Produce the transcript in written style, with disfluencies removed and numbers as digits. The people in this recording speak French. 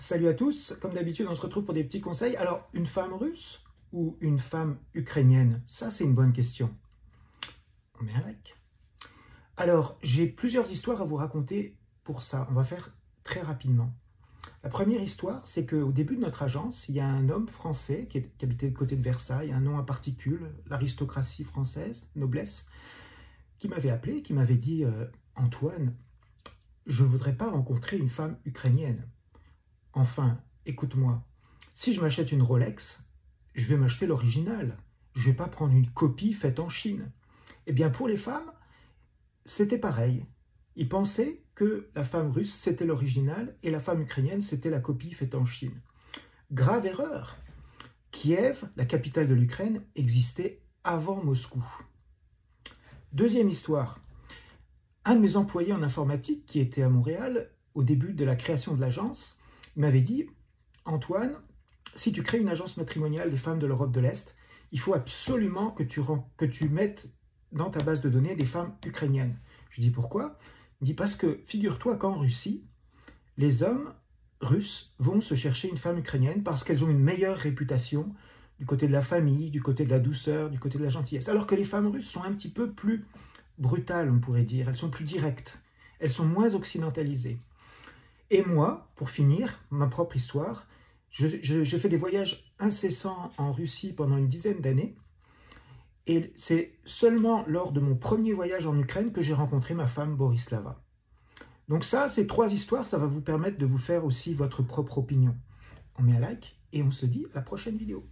Salut à tous, comme d'habitude on se retrouve pour des petits conseils. Alors, une femme russe ou une femme ukrainienne? Ça c'est une bonne question. On met un like. Alors, j'ai plusieurs histoires à vous raconter pour ça. On va faire très rapidement. La première histoire, c'est qu'au début de notre agence, il y a un homme français qui habitait du côté de Versailles, un nom à particules, l'aristocratie française, noblesse, qui m'avait appelé, qui m'avait dit « Antoine, je ne voudrais pas rencontrer une femme ukrainienne. Enfin, écoute-moi, si je m'achète une Rolex, je vais m'acheter l'original. Je ne vais pas prendre une copie faite en Chine. » Eh bien, pour les femmes, c'était pareil. Ils pensaient que la femme russe, c'était l'original et la femme ukrainienne, c'était la copie faite en Chine. Grave erreur. Kiev, la capitale de l'Ukraine, existait avant Moscou. Deuxième histoire. Un de mes employés en informatique, qui était à Montréal, au début de la création de l'agence, m'avait dit « Antoine, si tu crées une agence matrimoniale des femmes de l'Europe de l'Est, il faut absolument que tu mettes dans ta base de données des femmes ukrainiennes. » Je lui dis « Pourquoi ?» Il me dit « Parce que figure-toi qu'en Russie, les hommes russes vont se chercher une femme ukrainienne parce qu'elles ont une meilleure réputation du côté de la famille, du côté de la douceur, du côté de la gentillesse. Alors que les femmes russes sont un petit peu plus brutales, on pourrait dire. Elles sont plus directes. Elles sont moins occidentalisées. » Et moi, pour finir, ma propre histoire, j'ai fait des voyages incessants en Russie pendant une dizaine d'années. Et c'est seulement lors de mon premier voyage en Ukraine que j'ai rencontré ma femme Borislava. Donc ça, ces trois histoires, ça va vous permettre de vous faire aussi votre propre opinion. On met un like et on se dit à la prochaine vidéo.